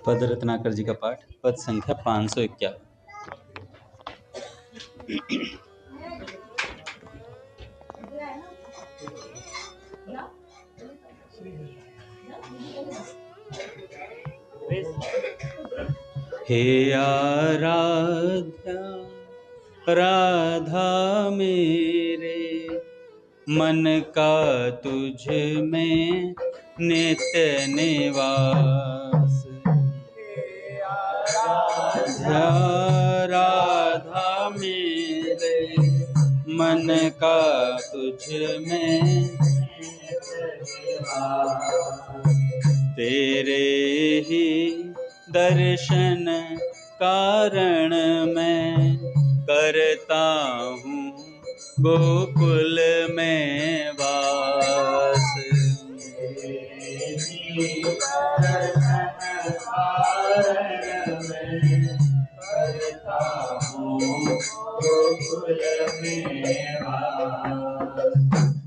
पद रत्नाकर जी का पाठ, पद संख्या 551। हे आराध्या राधा मेरे, मन का तुझ में नित्य निवास। आराध्या राधा मेरे, मन का तुझ में तेरे ही दर्शन कारण मैं करता हूँ गोकुल में वास।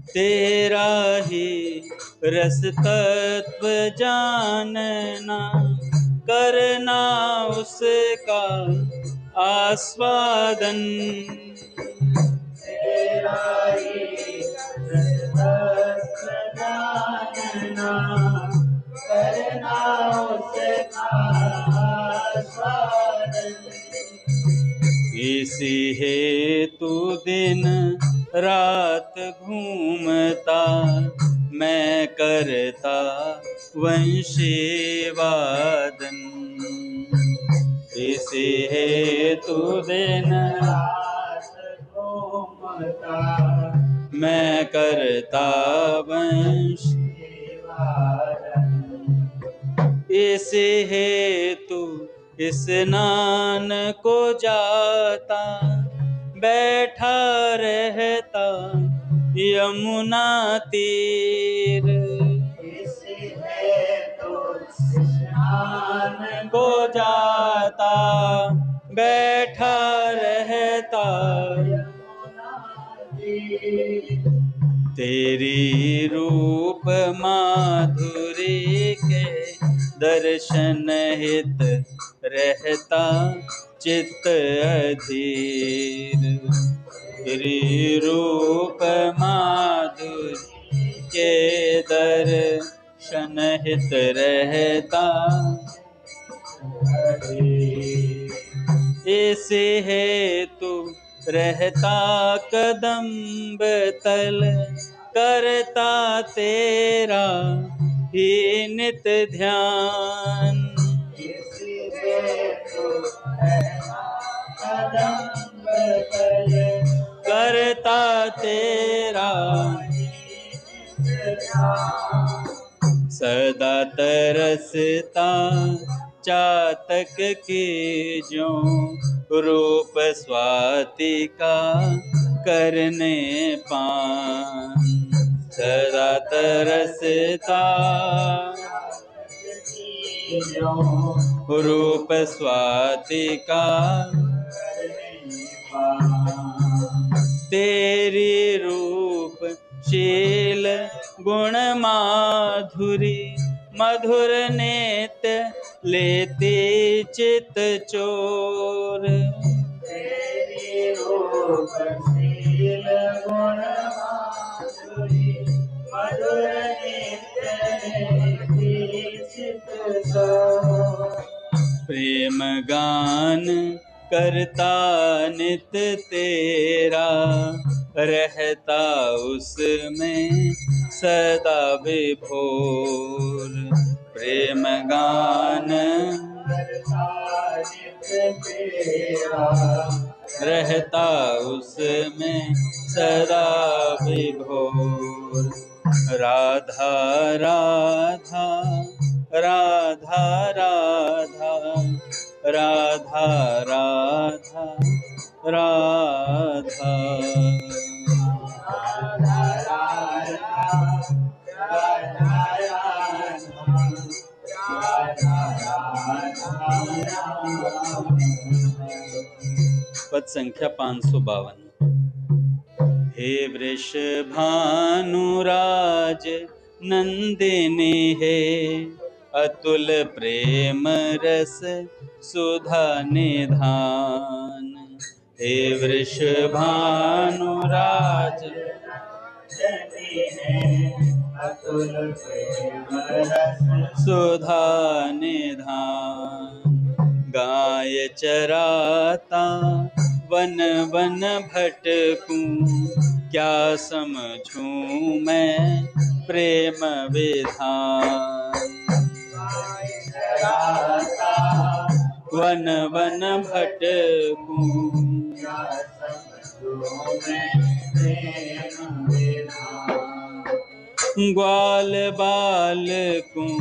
तेरा ही रस तत्व जानना, करना उसका आस्वादन। तेरा ही रस तत्व जानना, करना उसका आस्वादन। इसी हेतु दिन रात घूमता मैं करता वंशी वादन। इसी हेतु दिन रात घूमता मैं करता वंशी वादन। इसी हेतु स्नान को जाता बैठा रहता यमुना तीर। इसी हेतु स्नान को जाता बैठा रहता यमुना तीर। तेरी रूप माधुरी के दर्शन हित रहता चित्त अधीर। तेरी रूप माधुरी के दर्शन हित रहता अधीर। इस हेतु रहता कदम्ब तल करता तेरा ही नित ध्यान। कदम्ब तल करता तेरा सदा तरसता चातक की ज्यों रूप स्वाति का करने पान। सदा तरसता रूप स्वाति का तेरी रूप शील गुण माधुरी मधुर नेत लेती चित चोर। तेरी रूप शील गुण माधुरी मधुर नेत लेती चित चोर। प्रेम गान करता नित तेरा रहता उसमें सदा विभोर। प्रेम गान करता नित तेरा रहता उसमें सदा विभोर। राधा राधा राधा राधा राधा राधा राधा। पद संख्या 552। हे वृषभानुराज नंदिनी हे, अतुल प्रेम रस सुधा निधान। हे वृषभानुराज अतुल प्रेम रस सुधा निधान। गाय चराता वन वन भटकूं, क्या समझूं मैं प्रेम विधान। गाय चराता वन वन भटकूं, क्या समझूं मैं प्रेम विधान। ग्वाल बालकों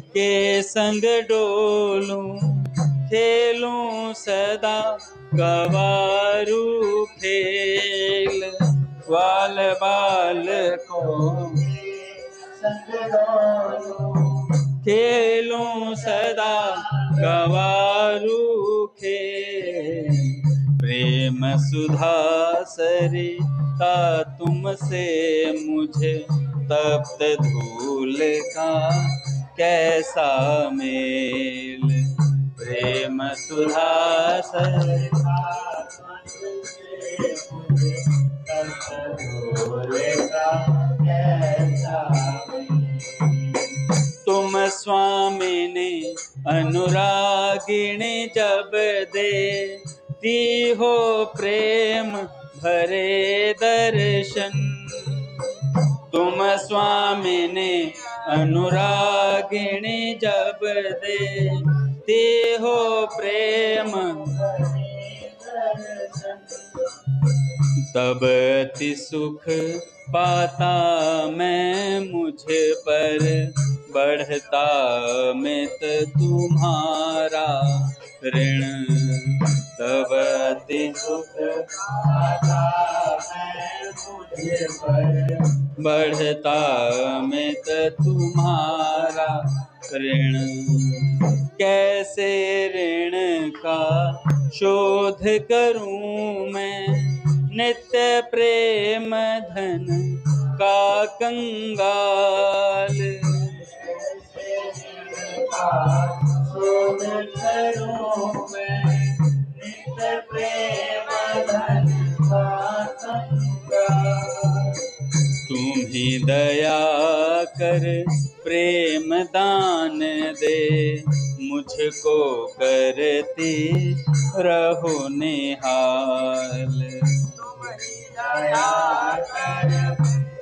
के संग डोलूं, खेलूं सदा गवारू खेल। ग्वाल बालकों के संग डोलूं, खेलूं सदा गवारू खेल। प्रेम सुधा सरिता तुमसे मुझे तप्त धूल का कैसा मेल। प्रेम सुधा सरिता तुमसे मुझे तप्त धूल का कैसा मेल। तुम स्वामिनी अनुरागिणी जब देती हो प्रेम भरे दर्शन। तुम स्वामिनी अनुरागिणी जब देती हो प्रेम तब अति सुख पाता मैं मुझ पर, बढ़ता मित तुम्हारा ऋण। तब अति सुख पाता मैं मुझ पर, बढ़ता मित तुम्हारा ऋण। कैसे ऋण का शोध करूं मैं, नित्य प्रेम धन का कंगाल। शोध करूं मैं, नित्य प्रेम धन का कंगाल। तुम ही दया कर प्रेम दान दे, मुझको करती रहो निहाल। तुम ही दया कर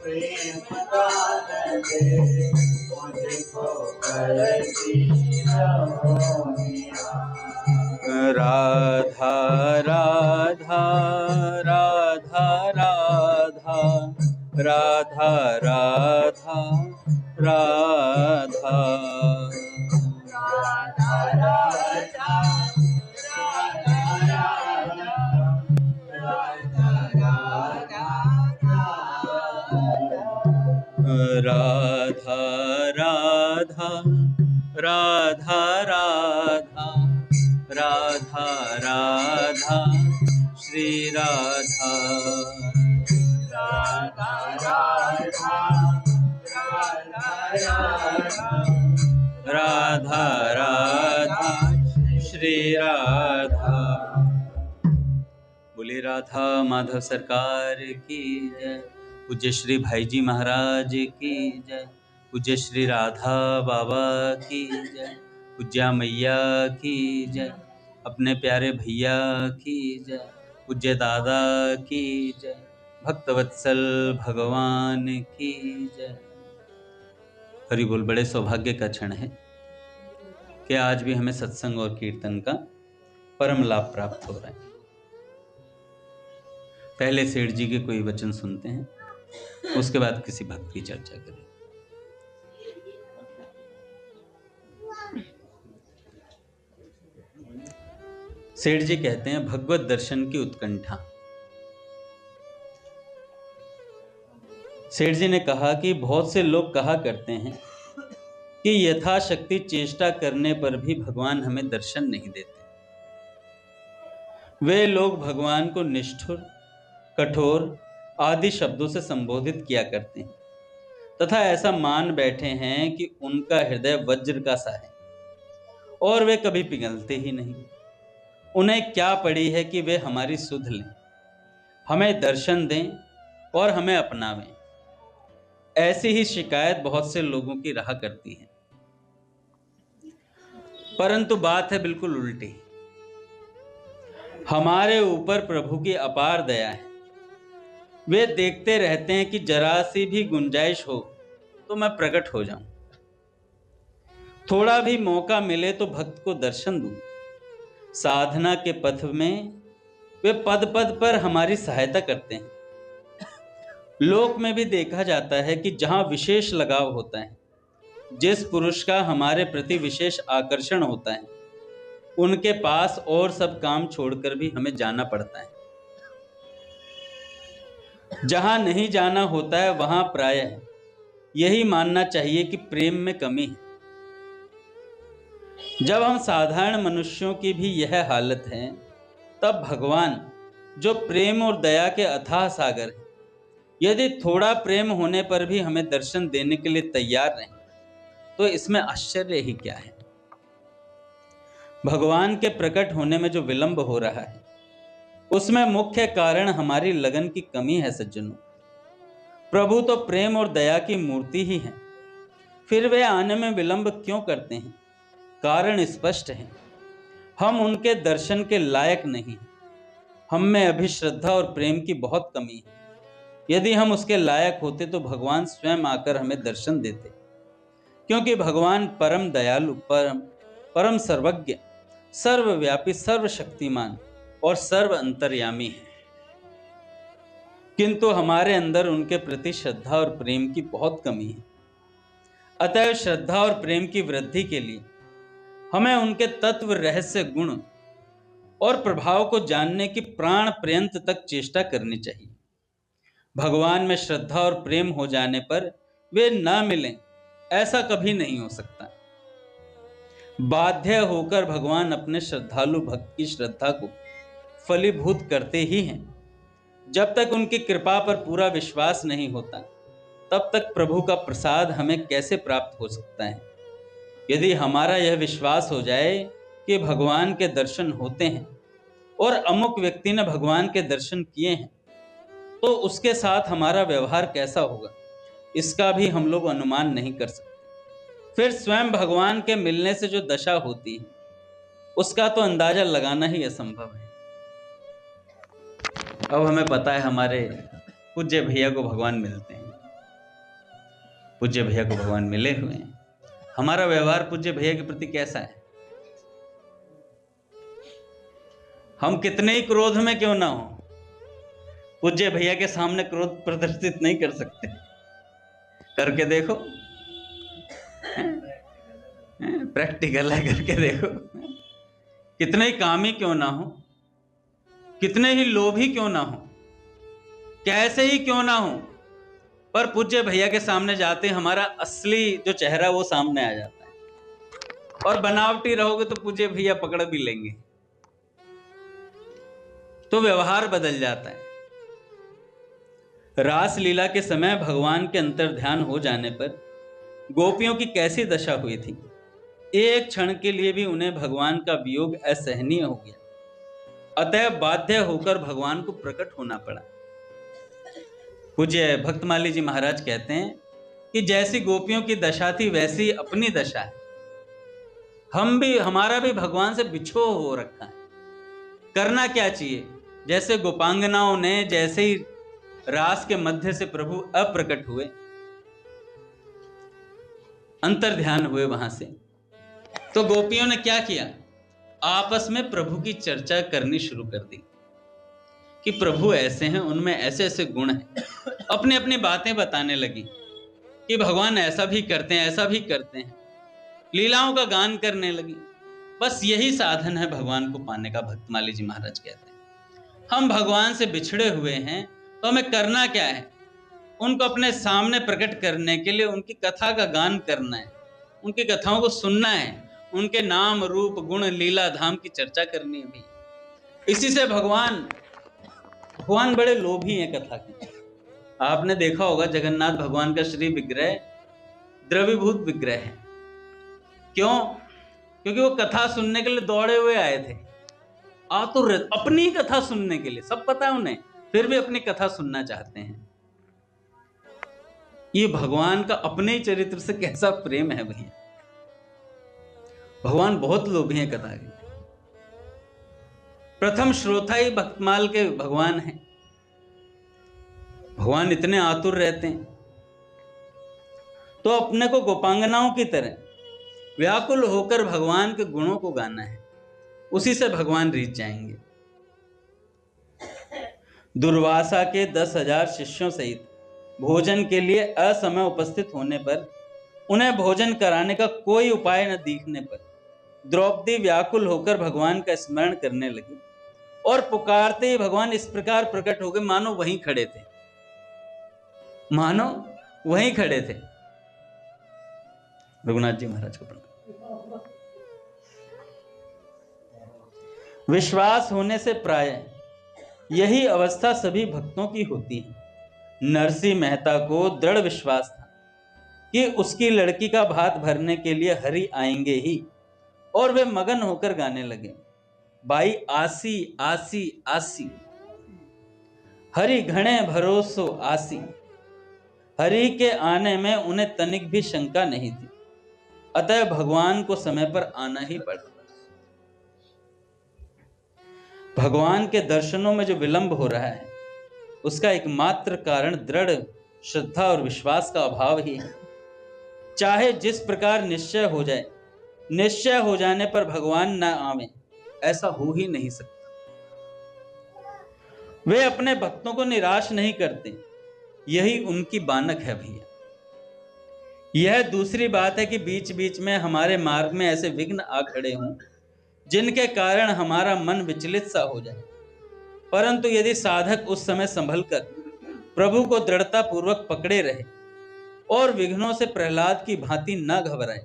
प्रेम दान दे, मुझको करती रहो निहाल। राधा राधा राधा राधा राधा राधा राधा राधा राधा राधा राधा राधा राधा श्री राधा। राधा राधा राधा राधा श्री राधा। बोले राधा माधव सरकार की जय। पूज्य श्री भाई जी महाराज की जय। पूज्य श्री राधा बाबा की जय। पूज्या मैया की जय। अपने प्यारे भैया की जय। पूज्य दादा की जय। भक्तवत्सल भगवान की जय। हरि बोल। बड़े सौभाग्य का क्षण है कि आज भी हमें सत्संग और कीर्तन का परम लाभ प्राप्त हो रहा है। पहले सेठ जी के कोई वचन सुनते हैं, उसके बाद किसी भक्त की चर्चा करें। सेठ जी कहते हैं, भगवत दर्शन की उत्कंठा। सेठ जी ने कहा कि बहुत से लोग कहा करते हैं कि यथाशक्ति चेष्टा करने पर भी भगवान हमें दर्शन नहीं देते। वे लोग भगवान को निष्ठुर, कठोर आदि शब्दों से संबोधित किया करते हैं। तथा ऐसा मान बैठे हैं कि उनका हृदय वज्र का सा है और वे कभी पिघलते ही नहीं। उन्हें क्या पड़ी है कि वे हमारी सुध लें, हमें दर्शन दें और हमें अपनावें। ऐसी ही शिकायत बहुत से लोगों की रहा करती है, परंतु बात है बिल्कुल उल्टी। हमारे ऊपर प्रभु की अपार दया है। वे देखते रहते हैं कि जरा सी भी गुंजाइश हो तो मैं प्रकट हो जाऊं, थोड़ा भी मौका मिले तो भक्त को दर्शन दूं। साधना के पथ में वे पद पद पर हमारी सहायता करते हैं। लोक में भी देखा जाता है कि जहां विशेष लगाव होता है, जिस पुरुष का हमारे प्रति विशेष आकर्षण होता है, उनके पास और सब काम छोड़कर भी हमें जाना पड़ता है। जहां नहीं जाना होता है वहां प्रायः यही मानना चाहिए कि प्रेम में कमी है। जब हम साधारण मनुष्यों की भी यह हालत है, तब भगवान जो प्रेम और दया के अथाह सागर है, यदि थोड़ा प्रेम होने पर भी हमें दर्शन देने के लिए तैयार रहें, तो इसमें आश्चर्य ही क्या है। भगवान के प्रकट होने में जो विलंब हो रहा है, उसमें मुख्य कारण हमारी लगन की कमी है। सज्जनों, प्रभु तो प्रेम और दया की मूर्ति ही है, फिर वे आने में विलंब क्यों करते हैं? कारण स्पष्ट है, हम उनके दर्शन के लायक नहीं। हम में अभी श्रद्धा और प्रेम की बहुत कमी है। यदि हम उसके लायक होते तो भगवान स्वयं आकर हमें दर्शन देते, क्योंकि भगवान परम दयालु, परम सर्वज्ञ, सर्वव्यापी, सर्वशक्तिमान और सर्व अंतर्यामी है। किंतु हमारे अंदर उनके प्रति श्रद्धा और प्रेम की बहुत कमी है। अतः श्रद्धा और प्रेम की वृद्धि के लिए हमें उनके तत्व, रहस्य, गुण और प्रभाव को जानने की प्राण पर्यंत तक चेष्टा करनी चाहिए। भगवान में श्रद्धा और प्रेम हो जाने पर वे न मिलें, ऐसा कभी नहीं हो सकता। बाध्य होकर भगवान अपने श्रद्धालु भक्त की श्रद्धा को फलीभूत करते ही हैं। जब तक उनकी कृपा पर पूरा विश्वास नहीं होता, तब तक प्रभु का प्रसाद हमें कैसे प्राप्त हो सकता है? यदि हमारा यह विश्वास हो जाए कि भगवान के दर्शन होते हैं और अमुक व्यक्ति ने भगवान के दर्शन किए हैं, तो उसके साथ हमारा व्यवहार कैसा होगा, इसका भी हम लोग अनुमान नहीं कर सकते। फिर स्वयं भगवान के मिलने से जो दशा होती है, उसका तो अंदाजा लगाना ही असंभव है। अब हमें पता है हमारे पूज्य भैया को भगवान मिलते हैं, पूज्य भैया को भगवान मिले हुए हैं। हमारा व्यवहार पूज्य भैया के प्रति कैसा है? हम कितने ही क्रोध में क्यों ना हो, पूज्य भैया के सामने क्रोध प्रदर्शित नहीं कर सकते। करके देखो, प्रैक्टिकल है, करके देखो। कितने ही कामी क्यों ना हो, कितने ही लोभी क्यों ना हो, कैसे ही क्यों ना हो, पर पूज्य भैया के सामने जाते हमारा असली जो चेहरा वो सामने आ जाता है। और बनावटी रहोगे तो पूज्य भैया पकड़ भी लेंगे, तो व्यवहार बदल जाता है। रास लीला के समय भगवान के अंतर ध्यान हो जाने पर गोपियों की कैसी दशा हुई थी। एक क्षण के लिए भी उन्हें भगवान का वियोग असहनीय हो गया, अतः बाध्य होकर भगवान को प्रकट होना पड़ा। पूज्य भक्तमाली जी महाराज कहते हैं कि जैसी गोपियों की दशा थी वैसी अपनी दशा है। हमारा भी भगवान से बिछोह हो रखा है। करना क्या चाहिए? जैसे गोपांगनाओं ने जैसे ही रास के मध्य से प्रभु अप्रकट हुए, अंतर ध्यान हुए वहां से, तो गोपियों ने क्या किया? आपस में प्रभु की चर्चा करनी शुरू कर दी कि प्रभु ऐसे हैं, उनमें ऐसे ऐसे गुण हैं। अपनी अपनी बातें बताने लगी कि भगवान ऐसा भी करते हैं, ऐसा भी करते हैं। लीलाओं का गान करने लगी। बस यही साधन है भगवान को पाने का। भक्तमाली जी महाराज कहते हैं हम भगवान से बिछड़े हुए हैं, तो हमें करना क्या है? उनको अपने सामने प्रकट करने के लिए उनकी कथा का गान करना है, उनकी कथाओं को सुनना है, उनके नाम, रूप, गुण, लीला, धाम की चर्चा करनी है भी। इसी से भगवान बड़े लोभी हैं कथा के। आपने देखा होगा जगन्नाथ भगवान का श्री विग्रह द्रवीभूत विग्रह है। क्यों? क्योंकि वो कथा सुनने के लिए दौड़े हुए आए थे, आतुर, अपनी कथा सुनने के लिए। सब पता है उन्हें, फिर भी अपनी कथा सुनना चाहते हैं। ये भगवान का अपने ही चरित्र से कैसा प्रेम है भैया। भगवान बहुत लोभी हैं कथा के। प्रथम श्रोता ही भक्तमाल के भगवान हैं। भगवान इतने आतुर रहते हैं, तो अपने को गोपांगनाओं की तरह व्याकुल होकर भगवान के गुणों को गाना है, उसी से भगवान रीझ जाएंगे। दुर्वासा के 10,000 शिष्यों सहित भोजन के लिए असमय उपस्थित होने पर, उन्हें भोजन कराने का कोई उपाय न दिखने पर द्रौपदी व्याकुल होकर भगवान का स्मरण करने लगी और पुकारते ही भगवान इस प्रकार प्रकट हो गए मानो वहीं खड़े थे, मानो वहीं खड़े थे। रघुनाथ जी महाराज को प्रणाम। विश्वास होने से प्राय यही अवस्था सभी भक्तों की होती है। नरसिंह मेहता को दृढ़ विश्वास था कि उसकी लड़की का भात भरने के लिए हरि आएंगे ही, और वे मगन होकर गाने लगे, बाई आसी आसी आसी, हरि घणे भरोसो आसी। हरि के आने में उन्हें तनिक भी शंका नहीं थी, अतः भगवान को समय पर आना ही पड़ा। भगवान के दर्शनों में जो विलंब हो रहा है, उसका एकमात्र कारण दृढ़ श्रद्धा और विश्वास का अभाव ही है। चाहे जिस प्रकार निश्चय हो जाए, निश्चय हो जाने पर भगवान न आवे, ऐसा हो ही नहीं सकता। वे अपने भक्तों को निराश नहीं करते, यही उनकी बानक है भैया। यह दूसरी बात है कि बीच बीच में हमारे मार्ग में ऐसे विघ्न आ खड़े हों जिनके कारण हमारा मन विचलित सा हो जाए, परंतु यदि साधक उस समय संभल कर प्रभु को दृढ़ता पूर्वक पकड़े रहे और विघ्नों से प्रहलाद की भांति न घबराए,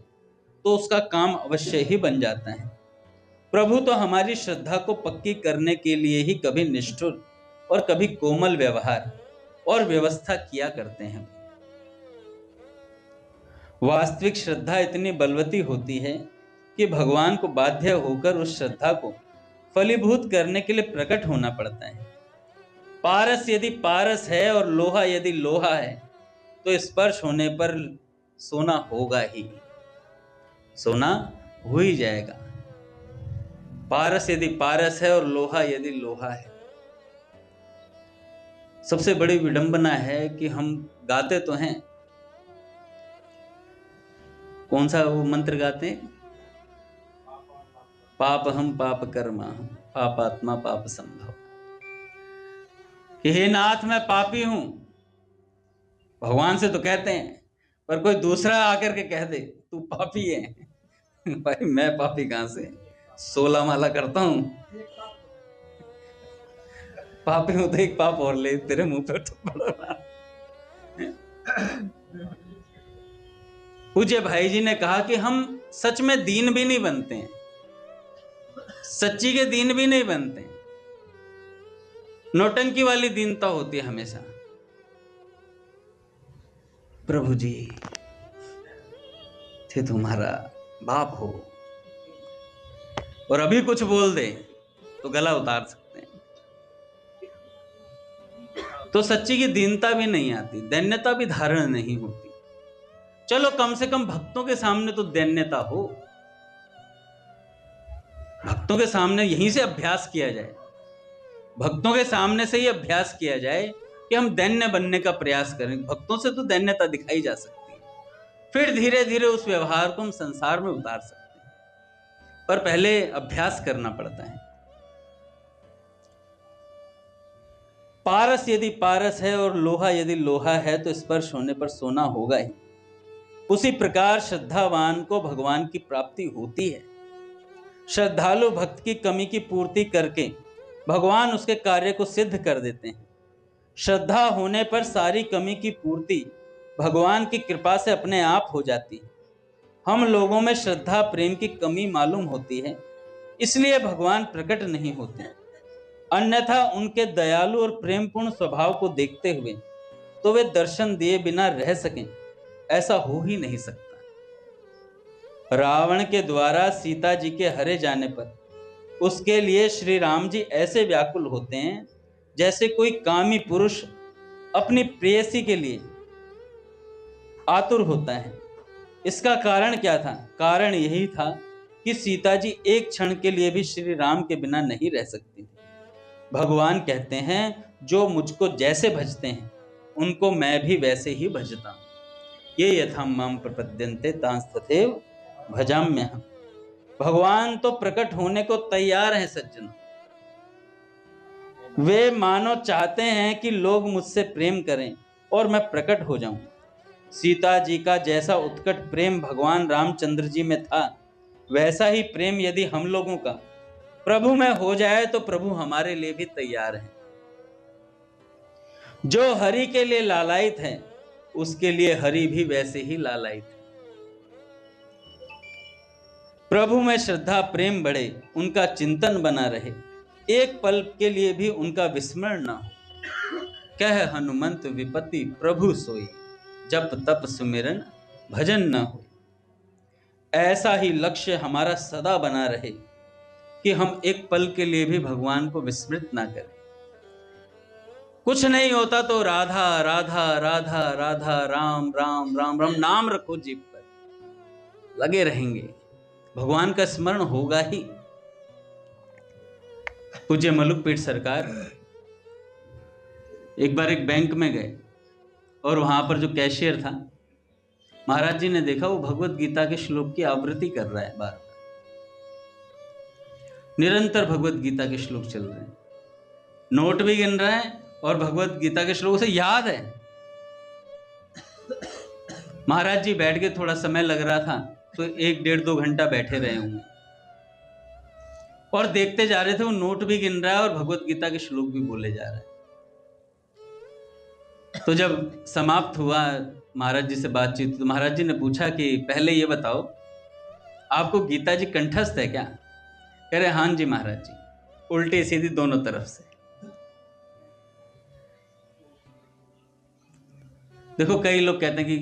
तो उसका काम अवश्य ही बन जाता है। प्रभु तो हमारी श्रद्धा को पक्की करने के लिए ही कभी निष्ठुर और कभी कोमल व्यवहार और व्यवस्था किया करते हैं। वास्तविक श्रद्धा इतनी बलवती होती है कि भगवान को बाध्य होकर उस श्रद्धा को फलीभूत करने के लिए प्रकट होना पड़ता है। पारस यदि पारस है और लोहा यदि लोहा है, तो स्पर्श होने पर सोना होगा ही, सोना हो ही जाएगा। पारस यदि पारस है और लोहा यदि लोहा है। सबसे बड़ी विडंबना है कि हम गाते तो हैं, कौन सा वो मंत्र गाते हैं, पाप हम पाप कर्मा हम, पापात्मा पाप संभव, कि हे नाथ मैं पापी हूं। भगवान से तो कहते हैं, पर कोई दूसरा आकर के कह दे तू पापी है, भाई मैं पापी कहां से, 16 माला करता हूं, पापी हूं तो एक पाप और ले तेरे मुंह पर तो पड़ा। पूज्य भाई जी ने कहा कि हम सच में दीन भी नहीं बनते हैं, सच्ची के दीन भी नहीं बनते हैं, नौटंकी वाली दीनता होती है हमेशा। प्रभु जी थे तुम्हारा बाप हो और अभी कुछ बोल दे तो गला उतार सकते हैं, तो सच्ची की दीनता भी नहीं आती, दैन्यता भी धारण नहीं होती। चलो कम से कम भक्तों के सामने तो दैन्यता हो, भक्तों के सामने यहीं से अभ्यास किया जाए, भक्तों के सामने से ही अभ्यास किया जाए कि हम दैन्य बनने का प्रयास करें। भक्तों से तो दैन्यता दिखाई जा सकती है, फिर धीरे धीरे उस व्यवहार को हम संसार में उतार सकते हैं, पर पहले अभ्यास करना पड़ता है। पारस यदि पारस है और लोहा यदि लोहा है, तो स्पर्श होने पर सोना होगा ही। उसी प्रकार श्रद्धावान को भगवान की प्राप्ति होती है। श्रद्धालु भक्त की कमी की पूर्ति करके भगवान उसके कार्य को सिद्ध कर देते हैं। श्रद्धा होने पर सारी कमी की पूर्ति भगवान की कृपा से अपने आप हो जाती है। हम लोगों में श्रद्धा प्रेम की कमी मालूम होती है, इसलिए भगवान प्रकट नहीं होते। अन्यथा उनके दयालु और प्रेमपूर्ण स्वभाव को देखते हुए तो वे दर्शन दिए बिना रह सकें, ऐसा हो ही नहीं सकता। रावण के द्वारा सीता जी के हरे जाने पर उसके लिए श्री राम जी ऐसे व्याकुल होते हैं जैसे कोई कामी पुरुष अपनी प्रेयसी के लिए आतुर होता है। इसका कारण क्या था? कारण यही था कि सीता जी एक क्षण के लिए भी श्री राम के बिना नहीं रह सकती थी। भगवान कहते हैं, जो मुझको जैसे भजते हैं उनको मैं भी वैसे ही भजता हूं। ये यथा माम प्रपद्यन्ते तांस तथैव भजाम्यहम्। भगवान तो प्रकट होने को तैयार हैं सज्जन। वे मानो चाहते हैं कि लोग मुझसे प्रेम करें और मैं प्रकट हो जाऊं। सीता जी का जैसा उत्कट प्रेम भगवान रामचंद्र जी में था, वैसा ही प्रेम यदि हम लोगों का प्रभु में हो जाए तो प्रभु हमारे लिए भी तैयार हैं। जो हरि के लिए लालायित है, उसके लिए हरि भी वैसे ही लालायित है। प्रभु में श्रद्धा प्रेम बढ़े, उनका चिंतन बना रहे, एक पल के लिए भी उनका विस्मरण न हो। कह हनुमंत विपत्ति प्रभु सोई, जप तप सुमिरन भजन न हो। ऐसा ही लक्ष्य हमारा सदा बना रहे कि हम एक पल के लिए भी भगवान को विस्मृत ना करें। कुछ नहीं होता तो राधा राधा राधा राधा राम राम राम राम नाम रखो जीभ पर, लगे रहेंगे, भगवान का स्मरण होगा ही। पूज्य मलुकपीठ सरकार एक बार एक बैंक में गए और वहां पर जो कैशियर था, महाराज जी ने देखा वो भगवत गीता के श्लोक की आवृत्ति कर रहा है, बार निरंतर भगवत गीता के श्लोक चल रहे हैं, नोट भी गिन रहा है और भगवत गीता के श्लोक से याद है। महाराज जी बैठ के थोड़ा समय लग रहा था तो 1-1.5-2 घंटा बैठे रहे होंगे और देखते जा रहे थे। वो नोट भी गिन रहा है और भगवत गीता के श्लोक भी बोले जा रहा है। तो जब समाप्त हुआ महाराज जी से बातचीत, तो महाराज जी ने पूछा कि पहले ये बताओ, आपको गीता जी कंठस्थ है क्या? कह रहे हाँ जी महाराज जी, उल्टी सीधी दोनों तरफ से। देखो कई लोग कहते हैं कि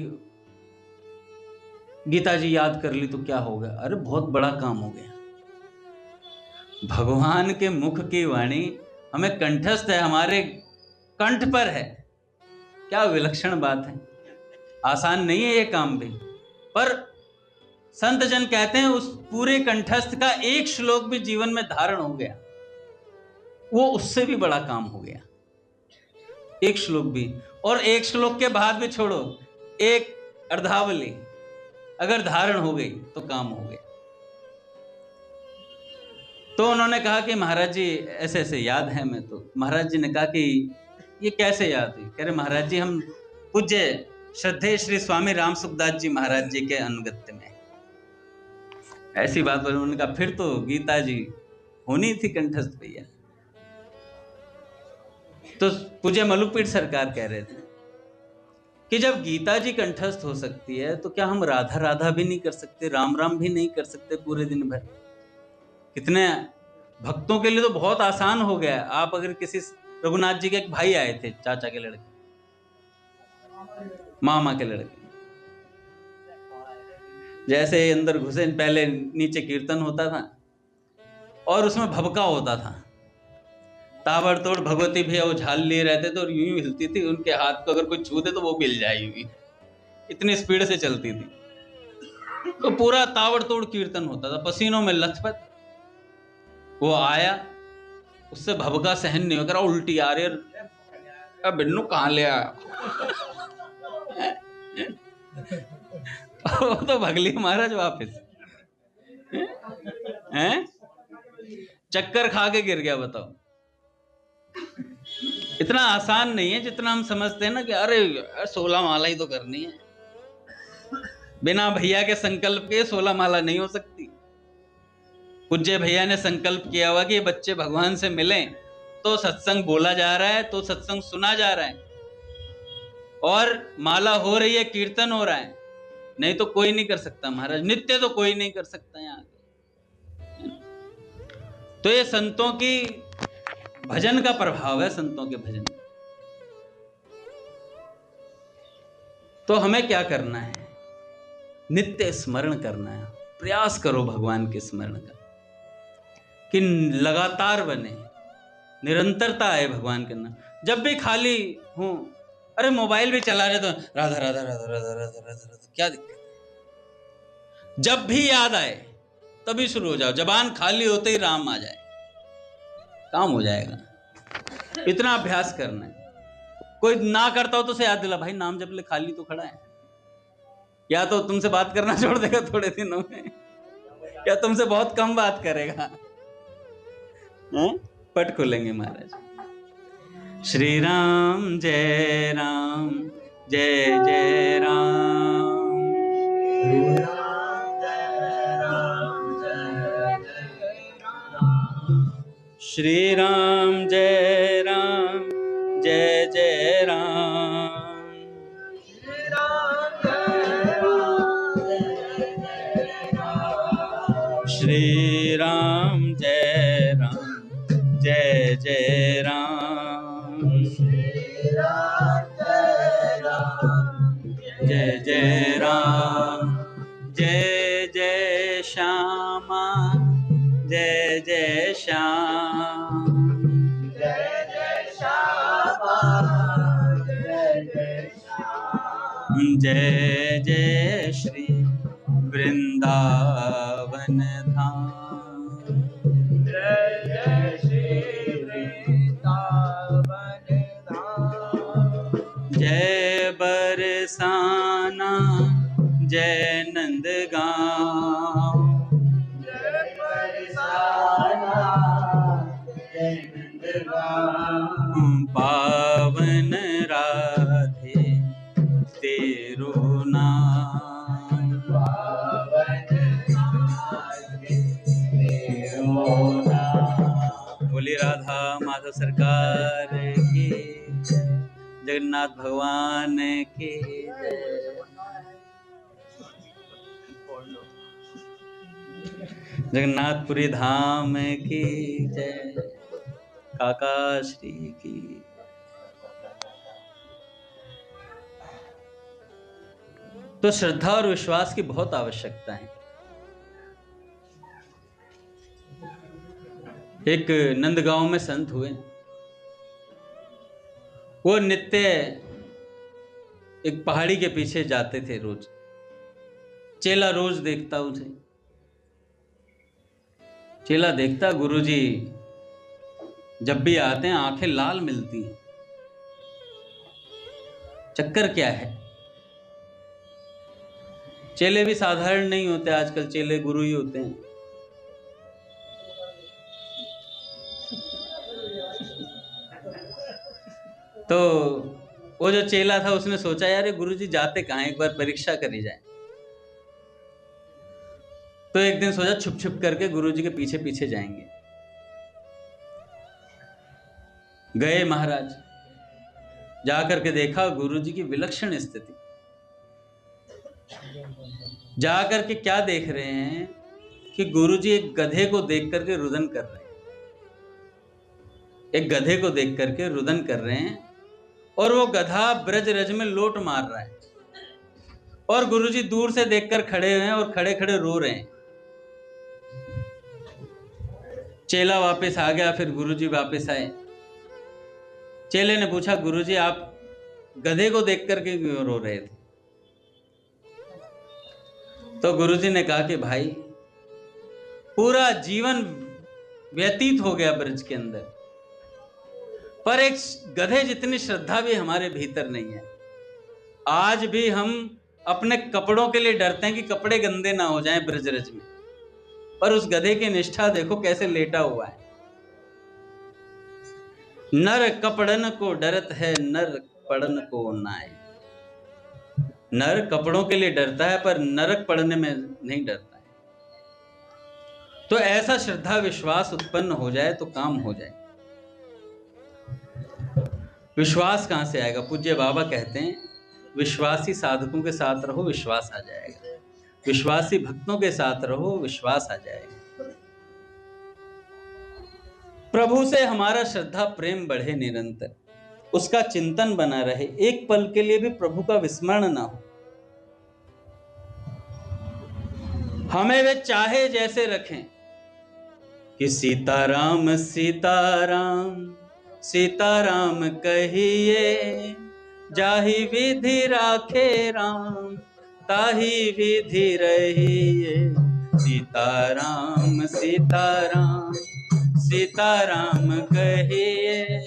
गीता जी याद कर ली तो क्या हो गया? अरे बहुत बड़ा काम हो गया। भगवान के मुख की वाणी हमें कंठस्थ है, हमारे कंठ पर है। क्या विलक्षण बात है। आसान नहीं है ये काम भी, पर संत जन कहते हैं उस पूरे कंठस्थ का एक श्लोक भी जीवन में धारण हो गया, वो उससे भी बड़ा काम हो गया। एक श्लोक भी, और एक श्लोक के बाद भी छोड़ो, एक अर्धावली अगर धारण हो गई तो काम हो गया। तो उन्होंने कहा कि महाराज जी ऐसे ऐसे याद है। मैं तो महाराज जी ने कहा कि ये कैसे याद हुई? कह रहे महाराज जी हम पूज्य श्रद्धेय श्री स्वामी राम सुखदास जी महाराज जी के अनुगत्य में। ऐसी बात बोली। उन्होंने कहा फिर तो गीता जी होनी थी कंठस्थ भैया। तो पूज्य मलुकपीठ सरकार कह रहे थे कि जब गीता जी कंठस्थ हो सकती है तो क्या हम राधा राधा भी नहीं कर सकते, राम राम भी नहीं कर सकते पूरे दिन भर? कितने भक्तों के लिए तो बहुत आसान हो गया है। आप अगर किसी रघुनाथ जी के एक भाई आए थे, चाचा के लड़के, मामा के लड़के, जैसे अंदर घुसे, पहले नीचे कीर्तन होता था और उसमें भबका होता था, ताबड़तोड़ भगवती भैया वो झाल लिए रहते थे और यूं ही हिलती थी। उनके हाथ को अगर कोई छू दे तो वो मिल जाएगी, इतनी स्पीड से चलती थी। तो पूरा ताबड़तोड़ कीर्तन होता था, पसीनों में लथपथ। वो आया, उससे भबका सहन नहीं होकर उल्टी आ रही, अब बिन्नू कहाँ ले आया? वो तो भगली महाराज वापस हैं, चक्कर खा के गिर गया। बताओ, इतना आसान नहीं है जितना हम समझते हैं ना कि अरे 16 माला ही तो करनी है। बिना भैया के संकल्प के 16 माला नहीं हो सकती। पूज्य भैया ने संकल्प किया हुआ कि ये बच्चे भगवान से मिलें, तो सत्संग बोला जा रहा है, तो सत्संग सुना जा रहा है और माला हो रही है, कीर्तन हो रहा है। नहीं तो कोई नहीं कर सकता महाराज, नित्य तो कोई नहीं कर सकता यहाँ। तो ये संतों की भजन का प्रभाव है, संतों के भजन। तो हमें क्या करना है? नित्य स्मरण करना है। प्रयास करो भगवान के स्मरण का, कि लगातार बने, निरंतरता है भगवान के नाम। जब भी खाली हूं, अरे मोबाइल भी चला रहे तो राधा राधा राधा राधा राधा राधा राधा, क्या दिक्कत है? जब भी याद आए तभी शुरू हो जाओ। जबान खाली होते ही राम आ जाए, काम हो जाएगा। इतना अभ्यास करना है। कोई ना करता हो तो उसे याद दिला, भाई नाम जब ले, खाली तो खड़ा है। या तो तुमसे बात करना छोड़ देगा थोड़े दिनों में, या तुमसे बहुत कम बात करेगा। पट खोलेंगे महाराज। श्री राम जय राम, जय जय राम। श्री राम जय राम, जय जय राम। श्री राम जय राम, जय जय राम। जय जय राम, जय जय श्यामा, जय जय श्याम। जय जय श्यामा, जय जय श्याम। जय जय श्री वृंदावन धाम। जय जय श्री वृंदावन धाम। जय बरसाना, जय नंदगांव। जय बरसाना, जय नंदगांव। पावन राधे तेरो नाम। पावन राधे तेरो नाम। बोली राधा माधव सरकार की जय, जगन्नाथ भगवान की जय। जगन्नाथपुरी धाम की जय, काका श्री की। तो श्रद्धा और विश्वास की बहुत आवश्यकता है। एक नंदगांव में संत हुए, वो नित्य एक पहाड़ी के पीछे जाते थे रोज। चेला रोज देखता उसे। चेला देखता गुरुजी जब भी आते हैं आंखें लाल मिलती हैं, चक्कर क्या है? चेले भी साधारण नहीं होते, आजकल चेले गुरु ही होते हैं। तो वो जो चेला था उसने सोचा, यार ये गुरुजी जाते कहाँ, एक बार परीक्षा करी जाए। तो एक दिन सोचा छुप छुप करके गुरुजी के पीछे पीछे जाएंगे। गए महाराज, जाकर के देखा गुरुजी की विलक्षण स्थिति। जाकर के क्या देख रहे हैं कि गुरुजी एक गधे को देख करके रुदन कर रहे हैं। एक गधे को देख करके रुदन कर रहे हैं, और वो गधा ब्रज रज में लोट मार रहा है, और गुरुजी दूर से देखकर खड़े हुए हैं और खड़े खड़े रो रहे हैं। चेला वापस आ गया, फिर गुरुजी वापस आए। चेले ने पूछा, गुरुजी आप गधे को देख करके क्यों रो रहे थे? तो गुरुजी ने कहा कि भाई पूरा जीवन व्यतीत हो गया ब्रज के अंदर, पर एक गधे जितनी श्रद्धा भी हमारे भीतर नहीं है। आज भी हम अपने कपड़ों के लिए डरते हैं कि कपड़े गंदे ना हो जाएं ब्रजरज में, पर उस गधे की निष्ठा देखो कैसे लेटा हुआ है। नर कपड़न को डरत है, नर पड़न को नाय। नर कपड़ों के लिए डरता है पर नरक पड़ने में नहीं डरता है। तो ऐसा श्रद्धा विश्वास उत्पन्न हो जाए तो काम हो जाए। विश्वास कहां से आएगा? पूज्य बाबा कहते हैं, विश्वासी साधकों के साथ रहो, विश्वास आ जाएगा। विश्वासी भक्तों के साथ रहो, विश्वास आ जाएगा। प्रभु से हमारा श्रद्धा प्रेम बढ़े निरंतर। उसका चिंतन बना रहे, एक पल के लिए भी प्रभु का विस्मरण ना हो। हमें वे चाहे जैसे रखें कि सीताराम सीताराम सीताराम कहिए, जाहि विधि राखे राम ताहि विधि रहिए। सीताराम सीताराम सीताराम कहिए,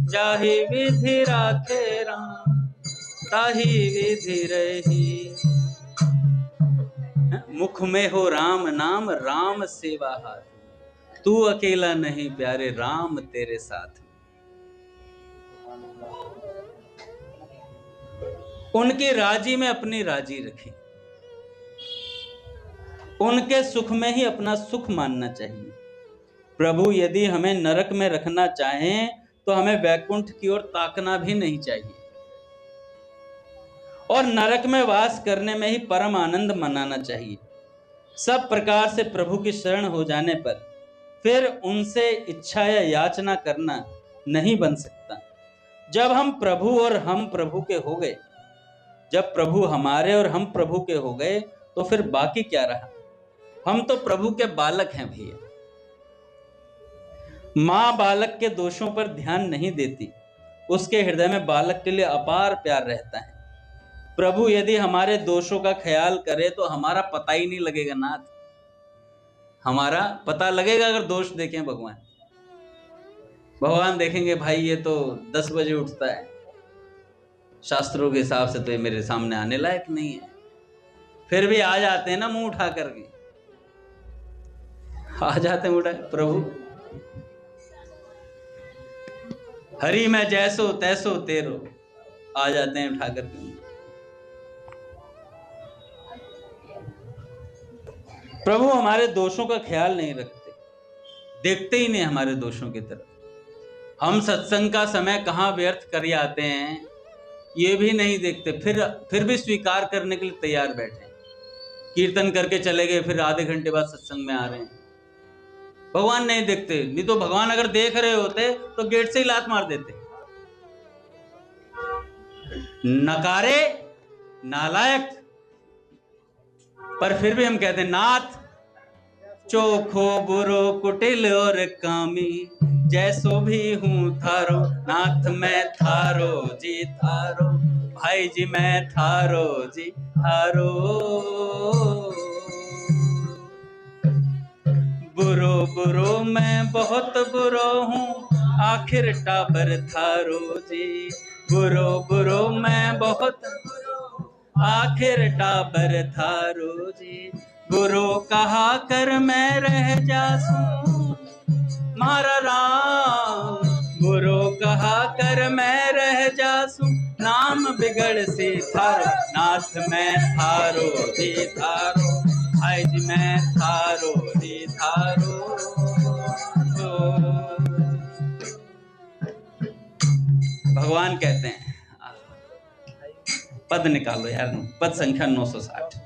जाहि विधि राखे राम ताहि विधि रहिए। मुख में हो राम नाम, राम सेवा हाथ, तू अकेला नहीं प्यारे, राम तेरे साथ। उनकी राजी में अपनी राजी रखें, उनके सुख में ही अपना सुख मानना चाहिए। प्रभु यदि हमें नरक में रखना चाहें तो हमें वैकुंठ की ओर ताकना भी नहीं चाहिए, और नरक में वास करने में ही परम आनंद मनाना चाहिए। सब प्रकार से प्रभु की शरण हो जाने पर फिर उनसे इच्छा या याचना करना नहीं बन सकता। जब हम प्रभु और हम प्रभु के हो गए, जब प्रभु हमारे और हम प्रभु के हो गए, तो फिर बाकी क्या रहा। हम तो प्रभु के बालक हैं भैया। मां बालक के दोषों पर ध्यान नहीं देती, उसके हृदय में बालक के लिए अपार प्यार रहता है। प्रभु यदि हमारे दोषों का ख्याल करे तो हमारा पता ही नहीं लगेगा नाथ। हमारा पता लगेगा अगर दोष देखें भगवान। भगवान देखेंगे भाई ये तो 10 बजे उठता है, शास्त्रों के हिसाब से तो ये मेरे सामने आने लायक नहीं है, फिर भी आ जाते हैं ना मुंह उठा करके, आ जाते हैं उठा। प्रभु हरि मैं जैसो तैसो तेरो, आ जाते हैं उठा करके। प्रभु हमारे दोषों का ख्याल नहीं रखते, देखते ही नहीं हमारे दोषों की तरफ। हम सत्संग का समय कहाँ व्यर्थ कर आते हैं ये भी नहीं देखते, फिर भी स्वीकार करने के लिए तैयार बैठे। कीर्तन करके चले गए, फिर आधे घंटे बाद सत्संग में आ रहे हैं। भगवान नहीं देखते, नहीं तो भगवान अगर देख रहे होते तो गेट से ही लात मार देते। नकारे नालायक, पर फिर भी हम कहते हैं नाथ चोखो बुरो कुटिल और कामी, जैसो भी हूँ थारो नाथ मैं थारो जी थारो, भाई जी मैं थारो जी थारो। बुरो बुरो मैं बहुत बुरो हूँ, आखिर टाबर थारो जी। बुरो बुरो मैं बहुत आखिर टाबर थारो जी। बुरो कहा कर मैं रह जासूं मारा राम, बुरो कहा कर मैं रह जासूं नाम बिगड़ से थारो, नाथ मैं थारो जी थारो, भाई जी मैं थारो जी थारो। भगवान कहते हैं, पद निकालो यार, पद संख्या 960।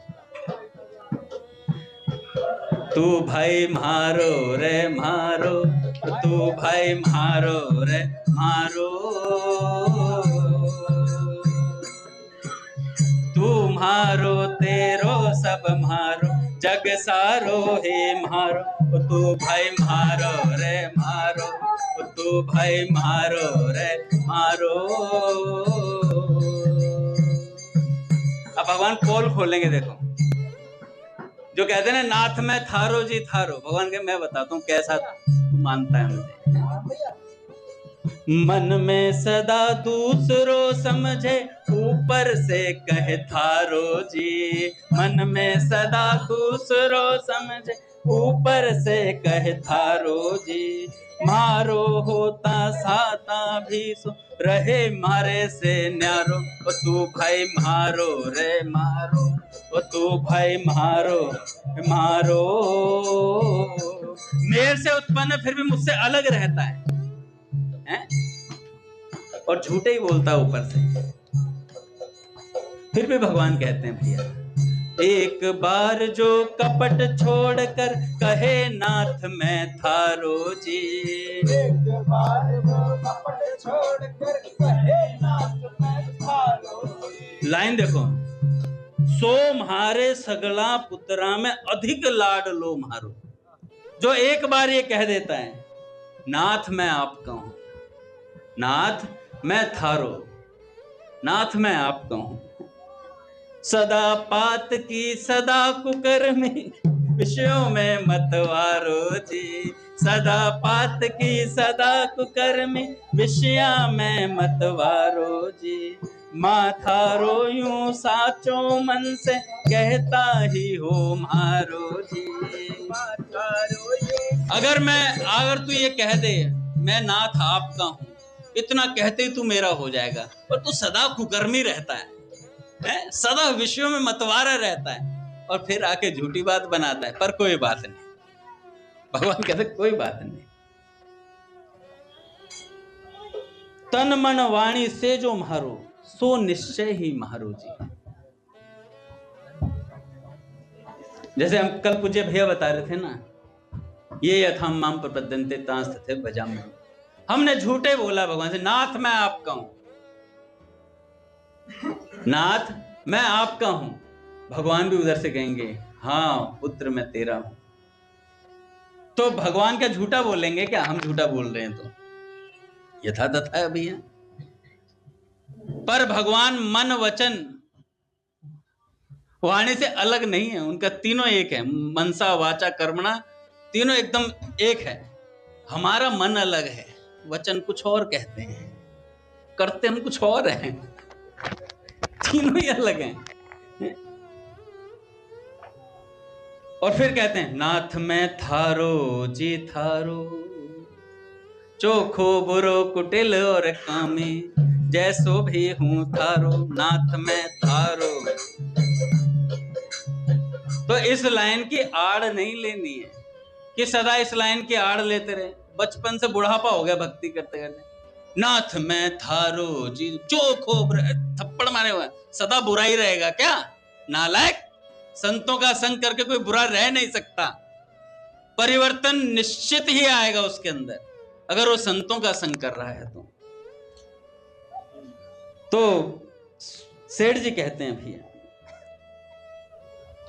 तू भाई मारो रे मारो, तू भाई मारो रे मारो, तू मारो तेरो सब मारो, जग सारो हे मारो। तू भाई मारो रे मारो, तू भाई मारो रे मारो। अब भगवान पोल खोलेंगे, देखो जो कहते हैं ना नाथ मैं थारो जी थारो, भगवान के मैं बताता हूँ कैसा तू मानता है मुझे। मन में सदा दूसरो समझे, ऊपर से कहे थारो जी। मन में सदा दूसरो समझे, ऊपर से कहे थारो जी। मारो होता साता भी सो, रहे मारे से न्यारो। ओ तू भाई मारो रे मारो, ओ तू भाई मारो मारो। मेरे से उत्पन्न फिर भी मुझसे अलग रहता है, और झूठे ही बोलता है ऊपर से। फिर भी भगवान कहते हैं भैया एक बार जो कपट छोड़कर कहे नाथ मैं थारो जी, एक बार वो कपट छोड़कर कहे नाथ मैं थारो जी। लाइन देखो, सो म्हारे सगला पुत्रा में अधिक लाड लो म्हारो। जो एक बार ये कह देता है नाथ मैं आपका हूं, नाथ मैं थारो, नाथ मैं आपका हूं। सदा पात की सदा कुकर्मी विषयों में मतवारो जी, सदा पात की सदा कुकर्मी विषया में मतवारो जी। माथारो यूं साचो मन से कहता ही हो मारो जी। अगर तू ये कह दे मैं नाथ आपका हूं, इतना कहते ही तू मेरा हो जाएगा, और तू सदा कुकर्मी रहता है, सदा विषयों में मतवारा रहता है, और फिर आके झूठी बात बनाता है, पर कोई बात नहीं। भगवान कहते कोई बात नहीं, तन मन वाणी से जो मारो सो निश्चय ही मारो जी। जैसे हम कल पूज्य भैया बता रहे थे ना, ये यथाम माम प्रपद्यन्ते तांस तथे भजामि। हमने झूठे बोला भगवान से, नाथ मैं आपका हूं, नाथ मैं आपका हूं। भगवान भी उधर से कहेंगे हाँ पुत्र मैं तेरा हूं। तो भगवान क्या झूठा बोलेंगे क्या? हम झूठा बोल रहे हैं तो यथा तथा है भैया। पर भगवान मन वचन वाणी से अलग नहीं है, उनका तीनों एक है, मनसा वाचा कर्मणा तीनों एकदम एक है। हमारा मन अलग है, वचन कुछ और कहते हैं, करते हम कुछ और हैं, तीनों ही अलग हैं। और फिर कहते हैं नाथ मैं थारो जी थारो, चोखो बुरो कुटिल और कामी, जैसो भी हूं थारो, नाथ मैं थारो। तो इस लाइन की आड़ नहीं लेनी है कि सदा इस लाइन की आड़ लेते रहे। बचपन से बुढ़ापा हो गया भक्ति करते करते, नाथ मैं थारो जी, चोखो थप्पड़ मारे हुए, सदा बुरा ही रहेगा क्या? नालायक, संतों का संग करके कोई बुरा रह नहीं सकता। परिवर्तन निश्चित ही आएगा उसके अंदर, अगर वो संतों का संग कर रहा है तो सेठ जी कहते हैं भैया,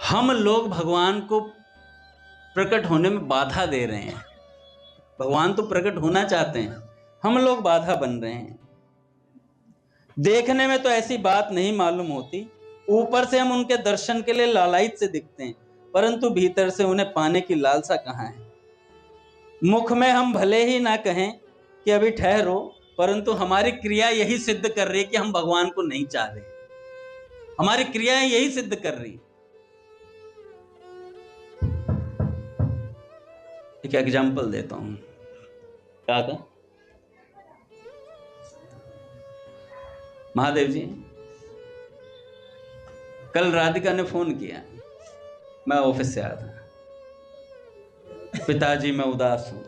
हम लोग भगवान को प्रकट होने में बाधा दे रहे हैं। भगवान तो प्रकट होना चाहते हैं, हम लोग बाधा बन रहे हैं। देखने में तो ऐसी बात नहीं मालूम होती, ऊपर से हम उनके दर्शन के लिए लालायित से दिखते हैं, परंतु भीतर से उन्हें पाने की लालसा कहाँ है। मुख में हम भले ही ना कहें कि अभी ठहरो, परंतु हमारी क्रिया यही सिद्ध कर रही है कि हम भगवान को नहीं चाह रहे। हमारी क्रियाएं यही सिद्ध कर रही। एक एग्जाम्पल देता हूं। क्या था? महादेव जी, कल राधिका ने फोन किया, मैं ऑफिस से आया था, पिताजी मैं उदास हूं।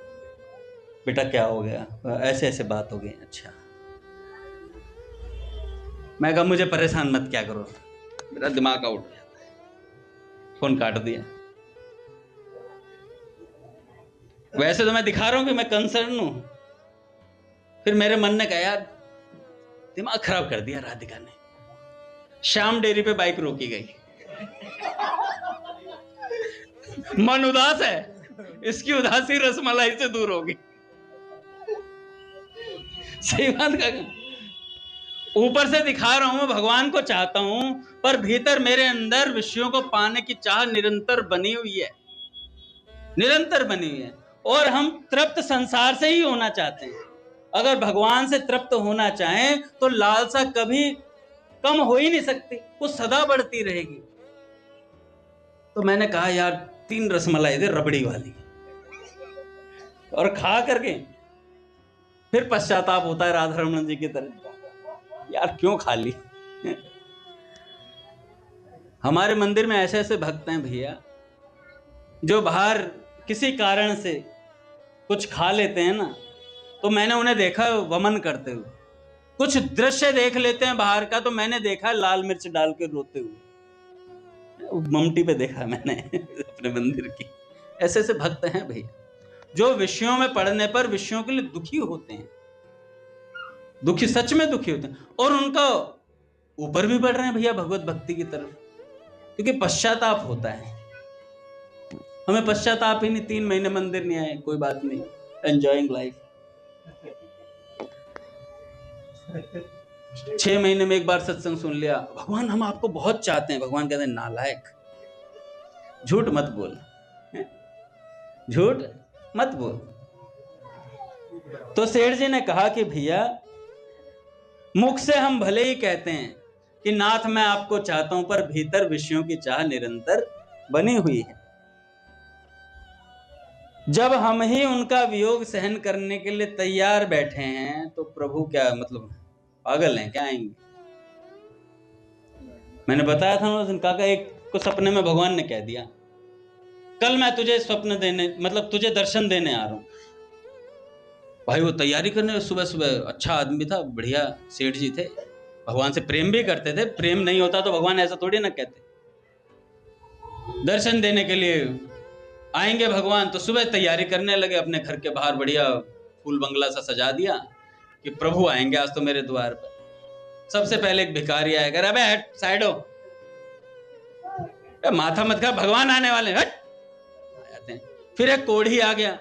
बेटा क्या हो गया? ऐसे ऐसे बात हो गई। अच्छा। मैं कहा मुझे परेशान मत क्या करो, मेरा दिमाग आउट हो जाता है। फोन काट दिया। वैसे तो मैं दिखा रहा हूं कि मैं कंसर्न हूं, फिर मेरे मन ने कहा यार दिमाग खराब कर दिया राधिका ने। श्याम डेयरी पे बाइक रोकी गई, मन उदास है, इसकी उदासी रसमलाई से दूर होगी। सही बात का, ऊपर से दिखा रहा हूं भगवान को चाहता हूं, पर भीतर मेरे अंदर विषयों को पाने की चाह निरंतर बनी हुई है, निरंतर बनी हुई है। और हम तृप्त संसार से ही होना चाहते हैं। अगर भगवान से तृप्त होना चाहें तो लालसा कभी कम हो ही नहीं सकती, वो सदा बढ़ती रहेगी। तो मैंने कहा यार 3 रसमलाई दे रबड़ी वाली, और खा करके फिर पश्चाताप होता है राधा रमन जी की तरह, यार क्यों खा ली। हमारे मंदिर में ऐसे ऐसे भक्त हैं भैया, जो बाहर किसी कारण से कुछ खा लेते हैं ना, तो मैंने उन्हें देखा वमन करते हुए। कुछ दृश्य देख लेते हैं बाहर का, तो मैंने देखा लाल मिर्च डाल के रोते हुए। ममटी पे देखा मैंने अपने मंदिर की। ऐसे ऐसे भक्त हैं भैया, जो विषयों में पड़ने पर विषयों के लिए दुखी होते हैं, दुखी, सच में दुखी होते हैं, और उनका ऊपर भी बढ़ रहे हैं भैया भगवत भक्ति की तरफ, क्योंकि पश्चाताप होता है। हमें पश्चाताप ही नहीं, 3 महीने मंदिर नहीं आए, कोई बात नहीं, एंजॉयिंग लाइफ। 6 महीने में एक बार सत्संग सुन लिया, भगवान हम आपको बहुत चाहते हैं। भगवान कहते हैं नालायक, झूठ मत बोल, झूठ मत बोल। तो सेठ जी ने कहा कि भैया मुख से हम भले ही कहते हैं कि नाथ मैं आपको चाहता हूं, पर भीतर विषयों की चाह निरंतर बनी हुई है। जब हम ही उनका वियोग सहन करने के लिए तैयार बैठे हैं तो प्रभु क्या मतलब पागल हैं क्या आएंगे? मैंने बताया था ना उनका एक को सपने में भगवान ने कह दिया, कल मैं तुझे स्वप्न देने मतलब तुझे दर्शन देने आ रहा हूं। भाई वो तैयारी करने सुबह सुबह, अच्छा आदमी था, बढ़िया सेठ जी थे, भगवान से प्रेम भी करते थे। प्रेम नहीं होता तो भगवान ऐसा थोड़ी ना कहते, दर्शन देने के लिए आएंगे भगवान। तो सुबह तैयारी करने लगे, अपने घर के बाहर बढ़िया फूल बंगला सा सजा दिया कि प्रभु आएंगे आज तो मेरे द्वार पर। सबसे पहले एक भिखारी आएगा, अबे हट साइड हो, माथा मत खा, भगवान आने वाले, हट। फिर एक कोढ़ी आ गया,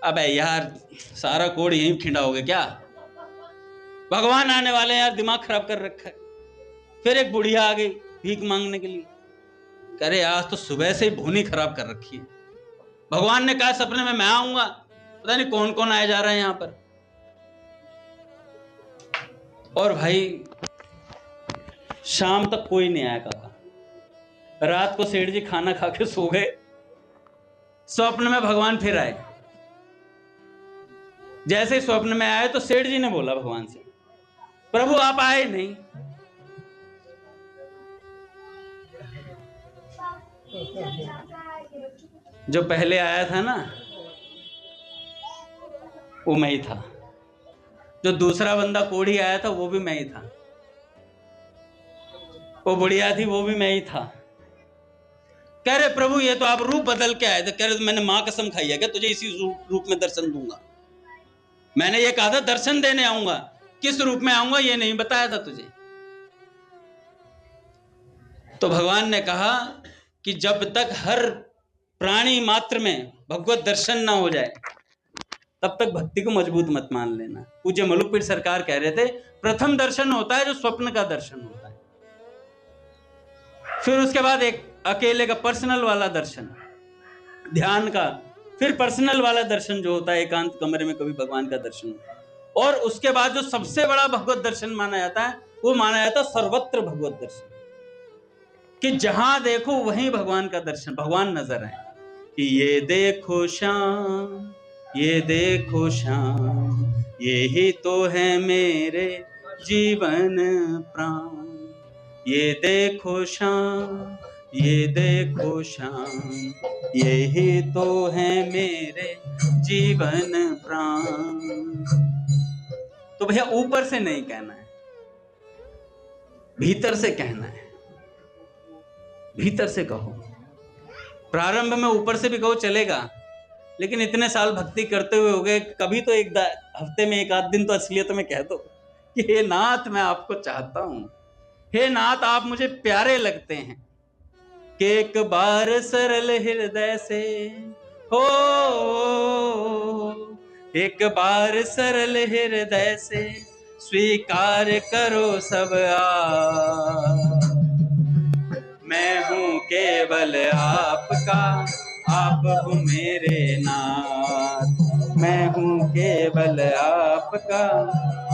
अबे यार सारा कोढ़ यहीं ठिंडा हो गया क्या, भगवान आने वाले हैं यार, दिमाग खराब कर रखा है। फिर एक बुढ़िया आ गई भीख मांगने के लिए, करे आज तो सुबह से ही भूनी खराब कर रखी है, भगवान ने कहा सपने में मैं आऊंगा, पता नहीं कौन कौन आया जा रहा है यहां पर। और भाई शाम तक कोई नहीं आया काका। रात को सेठ जी खाना खा के सो गए, स्वप्न में भगवान फिर आए। जैसे ही स्वप्न में आए तो सेठ जी ने बोला भगवान से, प्रभु आप आए नहीं। जो पहले आया था ना वो मैं ही था, जो दूसरा बंदा कोढ़ी आया था वो भी मैं ही था, वो बुढ़िया थी वो भी मैं ही था। कह रहे प्रभु ये तो आप रूप बदल के आए थे। कह रहे मैंने मां कसम खाई है कि तुझे इसी रूप में दर्शन दूंगा। मैंने ये कहा था दर्शन देने आऊंगा, किस रूप में आऊंगा ये नहीं बताया था तुझे। तो भगवान ने कहा कि जब तक हर प्राणी मात्र में भगवत दर्शन ना हो जाए तब तक भक्ति को मजबूत मत मान लेना। पूज्य मलुकपीर सरकार कह रहे थे प्रथम दर्शन होता है जो स्वप्न का दर्शन होता है, फिर उसके बाद एक अकेले का पर्सनल वाला दर्शन ध्यान का, फिर पर्सनल वाला दर्शन जो होता है एकांत कमरे में कभी भगवान का दर्शन होता है, और उसके बाद जो सबसे बड़ा भगवत दर्शन माना जाता है वो माना जाता है सर्वत्र भगवत दर्शन, कि जहां देखो वहीं भगवान का दर्शन, भगवान नजर आए। कि ये देखो श्याम, ये देखो श्याम, यही तो है मेरे जीवन प्राण। ये देखो श्याम, ये देखो श्याम, यही तो है मेरे जीवन प्राण। तो भैया ऊपर से नहीं कहना है, भीतर से कहना है, भीतर से कहो। प्रारंभ में ऊपर से भी कहो चलेगा, लेकिन इतने साल भक्ति करते हुए हो गए, कभी तो एक हफ्ते में एक आध दिन तो असलियत में कह दो कि हे नाथ मैं आपको चाहता हूं, हे नाथ आप मुझे प्यारे लगते हैं। कि एक बार सरल हृदय से हो, एक बार सरल हृदय से स्वीकार करो सब मैं हूँ केवल आपका, आप हो मेरे नाथ। मैं हूँ केवल आपका,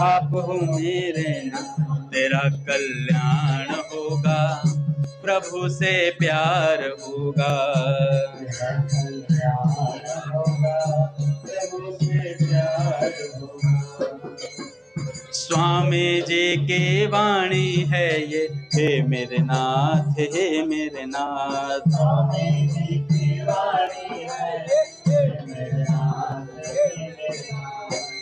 आप हो मेरे नाथ। तेरा कल्याण होगा, प्रभु से प्यार होगा, प्रभु से प्यार होगा। स्वामी जी की वाणी है ये, हे मेरे नाथ, हे मेरे नाथ। स्वामी जी की वाणी है, हे मेरे नाथ, हे मेरे नाथ।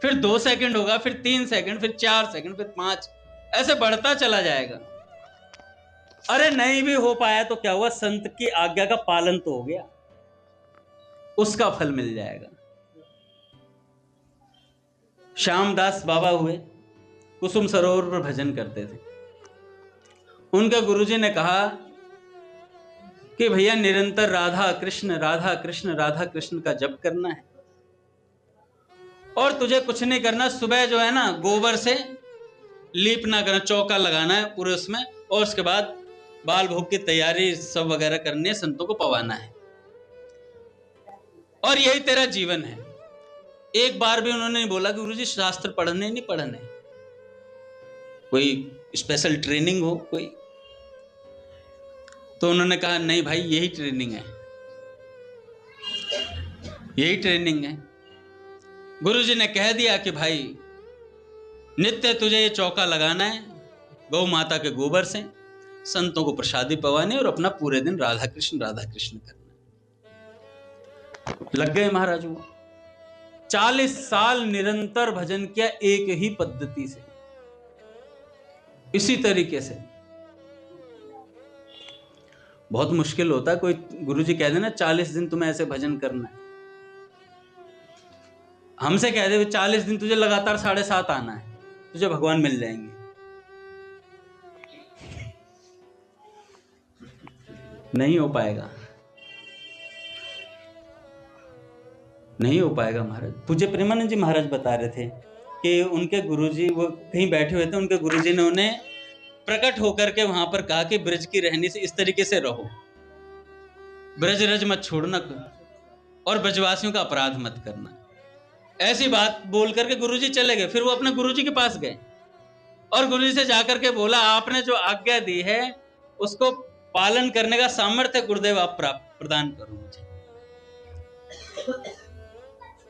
फिर 2 सेकंड होगा, फिर 3 सेकंड, फिर 4 सेकंड, फिर 5, ऐसे बढ़ता चला जाएगा। अरे नहीं भी हो पाया तो क्या हुआ, संत की आज्ञा का पालन तो हो गया, उसका फल मिल जाएगा। श्यामदास बाबा हुए, कुसुम सरोवर पर भजन करते थे। उनके गुरुजी ने कहा कि भैया निरंतर राधा कृष्ण राधा कृष्ण राधा कृष्ण का जप करना है, और तुझे कुछ नहीं करना, सुबह जो है ना गोबर से लीपना करना, चौका लगाना है पूरे उसमें, और उसके बाद बाल भोग की तैयारी सब वगैरह करनी है, संतों को पवाना है, और यही तेरा जीवन है। एक बार भी उन्होंने नहीं बोला कि गुरुजी शास्त्र पढ़ने नहीं पढ़ने, कोई स्पेशल ट्रेनिंग हो कोई, तो उन्होंने कहा नहीं भाई यही ट्रेनिंग है, यही ट्रेनिंग है। गुरुजी ने कह दिया कि भाई नित्य तुझे ये चौका लगाना है, गौ माता के गोबर से संतों को प्रसादी पवाने, और अपना पूरे दिन राधा कृष्ण करना। लग गए महाराज वो। 40 साल निरंतर भजन किया एक ही पद्धति से, इसी तरीके से। बहुत मुश्किल होता है, कोई गुरुजी कह देना 40 दिन तुम्हें ऐसे भजन करना है, हमसे कह दे 40 दिन तुझे लगातार 7.5 आना है, तुझे भगवान मिल जाएंगे। नहीं हो पाएगा, नहीं हो पाएगा महाराज। पूज्य प्रेमानंद जी महाराज बता रहे थे कि उनके गुरुजी, वो कहीं बैठे हुए थे, उनके गुरुजी ने उन्हें प्रकट होकर के वहां पर कहा कि ब्रज की रहनी से इस तरीके से रहो, ब्रज रज मत छोड़ना, और ब्रजवासियों का अपराध मत करना। ऐसी बात बोल करके गुरुजी चले गए। फिर वो अपने गुरुजी के पास गए और गुरुजी से जाकर के बोला, आपने जो आज्ञा दी है उसको पालन करने का सामर्थ्य गुरुदेव आप प्रदान करो मुझे।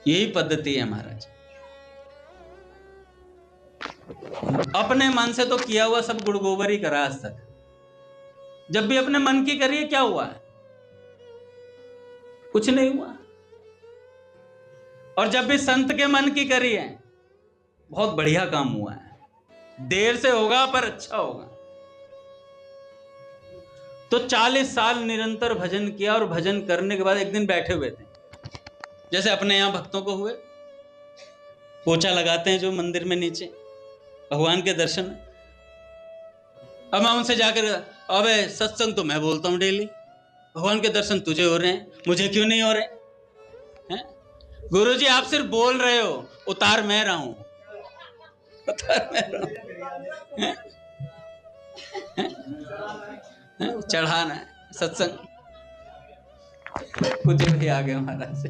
यही पद्धति है महाराज। अपने मन से तो किया हुआ सब गुड़ गोबर ही करा आज तक। जब भी अपने मन की करिए, क्या हुआ है? कुछ नहीं हुआ। और जब भी संत के मन की करिए, बहुत बढ़िया काम हुआ है। देर से होगा पर अच्छा होगा। तो 40 साल निरंतर भजन किया, और भजन करने के बाद एक दिन बैठे हुए थे, जैसे अपने यहां भक्तों को हुए, पोछा लगाते हैं जो मंदिर में नीचे, भगवान के दर्शन। अब मैं उनसे जाकर, अबे सत्संग तो मैं बोलता हूं डेली, भगवान के दर्शन तुझे हो रहे हैं, मुझे क्यों नहीं हो रहे हैं? गुरुजी आप सिर्फ बोल रहे हो, उतार मैं रहा हूं, उतार मैं रहा हूं। चढ़ाना है सत्संग। पूज्य भी आ गए महाराज से।